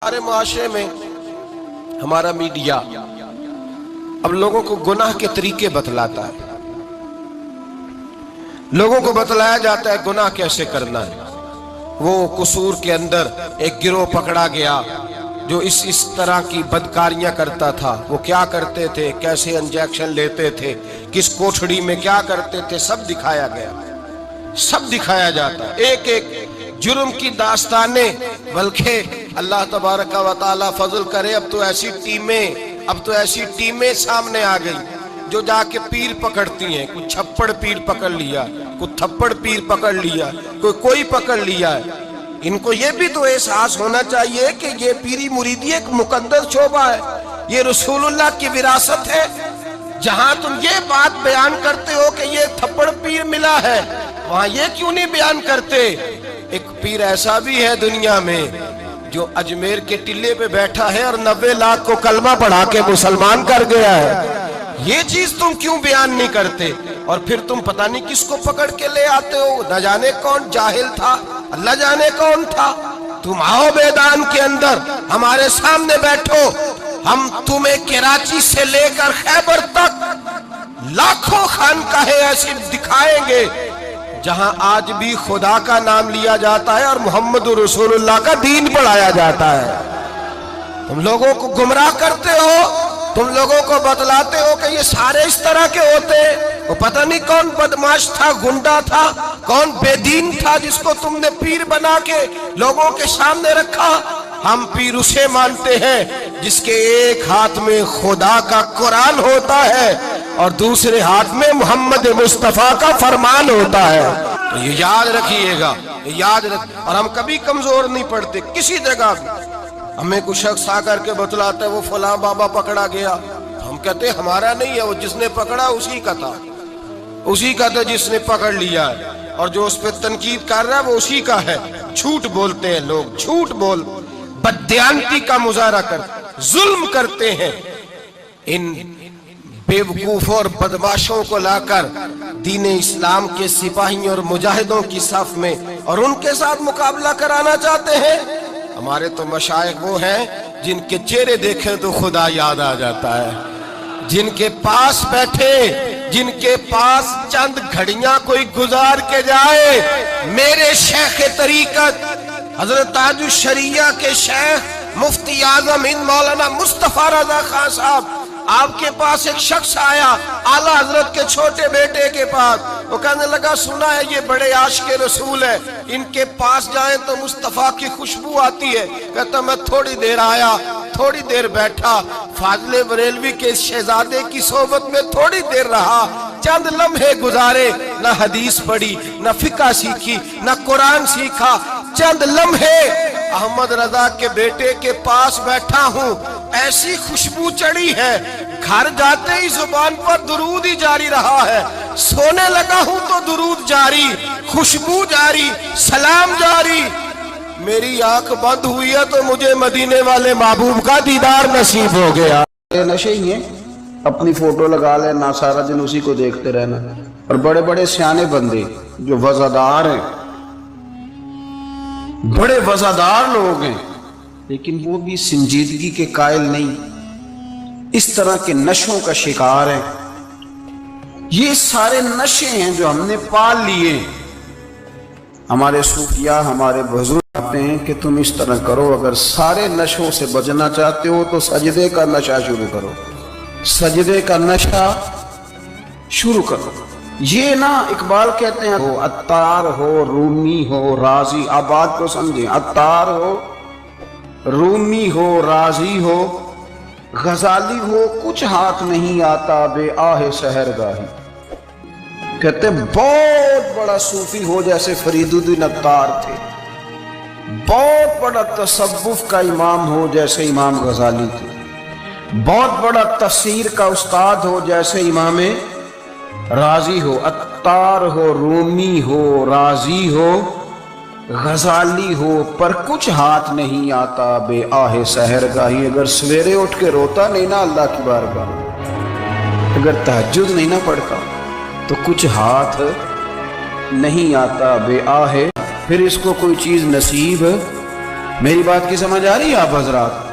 हमारे मुआशरे में हमारा मीडिया अब लोगों को गुनाह के तरीके बतलाता है। लोगों को बतलाया जाता है गुनाह कैसे करना है। वो कसूर के अंदर एक गिरोह पकड़ा गया जो इस तरह की बदकारियां करता था। वो क्या करते थे, कैसे इंजेक्शन लेते थे, किस कोठड़ी में क्या करते थे, सब दिखाया गया, सब दिखाया जाता है। एक एक जुर्म की दास्तानें। बल्कि अल्लाह तबारक व तआला फजल करे, अब तो ऐसी टीमें सामने आ गई जो जाके पीर पकड़ती हैं। कुछ छप्पड़ पीर पकड़ लिया, कुछ थप्पड़ पीर पकड़ लिया, कोई पकड़ लिया है। इनको ये भी तो एहसास होना चाहिए कि ये पीरी मुरीदी एक मुकद्दस शोबा है, ये रसूलुल्लाह की विरासत है। जहां तुम ये बात बयान करते हो कि ये थप्पड़ पीर मिला है, वहां ये क्यों नहीं बयान करते? एक पीर ऐसा भी है दुनिया में जो अजमेर के टिल्ले पे बैठा है और 90 लाख को कलमा पढ़ा के मुसलमान कर गया है। ये चीज तुम क्यों बयान नहीं करते? और फिर तुम पता नहीं किसको पकड़ के ले आते हो। न जाने कौन जाहिल था, अल्लाह जाने कौन था। तुम आओ मैदान के अंदर, हमारे सामने बैठो, हम तुम्हें कराची से लेकर खैबर तक लाखों खानकाहें ऐसी दिखाएंगे जहां आज भी खुदा का नाम लिया जाता है और मोहम्मद रसूलुल्लाह का दीन पढ़ाया जाता है। तुम लोगों को गुमराह करते हो, तुम लोगों को बतलाते हो कि ये सारे इस तरह के होते। वो पता नहीं कौन बदमाश था, गुंडा था, कौन बेदीन था जिसको तुमने पीर बना के लोगों के सामने रखा। हम पीर उसे मानते हैं जिसके एक हाथ में खुदा का कुरान होता है और दूसरे हाथ में मोहम्मद मुस्तफा का फरमान होता है। तो ये याद रखिएगा, याद रख। और हम कभी कमजोर नहीं पड़ते किसी जगह भी। हमें कुछ शख्स आकर के बतलाता है वो फलां बाबा पकड़ा गया, हम कहते हमारा नहीं है, वो जिसने पकड़ा उसी का था, उसी का था जिसने पकड़ लिया है। और जो उस पर तनकीद कर रहा है वो उसी का है। झूठ बोलते हैं लोग, झूठ बोल बददियानती का मुजाहरा कर जुल्म करते हैं। इन बेवकूफों और बदमाशों को लाकर दीन इस्लाम के सिपाहियों और मुजाहिदों की सफ में और उनके साथ मुकाबला कराना चाहते हैं। हमारे तो मशाइख वो हैं जिनके चेहरे देखें तो खुदा याद आ जाता है। जिनके पास बैठे, जिनके पास चंद घड़ियां कोई गुजार के जाए। मेरे शेख तरीकत हजरत ताजुश शरिया के शेख मुफ्ती आजम हिंद मौलाना मुस्तफा रजा खान साहब, आपके पास एक शख्स आया आला हजरत के छोटे बेटे के पास। वो कहने लगा सुना है ये बड़े आशिक रसूल है, इनके पास जाए तो मुस्तफा की खुशबू आती है। कहता मैं थोड़ी देर आया, थोड़ी देर बैठा, फाजले बरेलवी के शहजादे की सोबत में थोड़ी देर रहा, चंद लम्हे गुजारे, न हदीस पढ़ी, न फिका सीखी, न कुरान सीखा, चंद लम्हे अहमद रजा के बेटे के पास बैठा हूँ, ऐसी खुशबू चढ़ी है, घर जाते ही जुबान पर दुरूद ही जारी रहा है। सोने लगा हूँ तो दुरूद जारी, खुशबू जारी, सलाम जारी। मेरी आंख बंद हुई है तो मुझे मदीने वाले महबूब का दीदार नसीब हो गया। नशे ही है, अपनी फोटो लगा लेना, सारा दिन उसी को देखते रहना। और बड़े बड़े सियाने बंदे जो वज़ादार हैं, बड़े वज़ादार लोग हैं, लेकिन वो भी संजीदगी के कायल नहीं, इस तरह के नशों का शिकार हैं। ये सारे नशे हैं जो हमने पाल लिए। हमारे सूफिया, हमारे बुजुर्ग कहते हैं कि तुम इस तरह करो, अगर सारे नशों से बचना चाहते हो तो सजदे का नशा शुरू करो, सजदे का नशा शुरू करो। ये ना इकबाल कहते हैं हो अत्तार हो, रूमी हो, राजी। आप बात को समझें, अत्तार हो, रूमी हो, राजी हो, गजाली हो, कुछ हाथ नहीं आता बे आहे सहरगाही। कहते बहुत बड़ा सूफी हो जैसे फरीदुद्दीन अत्तार थे, बहुत बड़ा तसव्वुफ का इमाम हो जैसे इमाम गजाली थे, बहुत बड़ा तफसीर का उस्ताद हो जैसे इमाम राजी हो। अत्तार हो, रूमी हो, राजी हो, गजाली हो, पर कुछ हाथ नहीं आता बे आहे सहरगाही। अगर सवेरे उठ के रोता नहीं ना अल्लाह की बारगाह, अगर तहज्जुद नहीं ना पढ़ता तो कुछ हाथ नहीं आता बे आहे। फिर इसको कोई चीज नसीब میری بات کی سمجھ آ رہی ہے آپ حضرات؟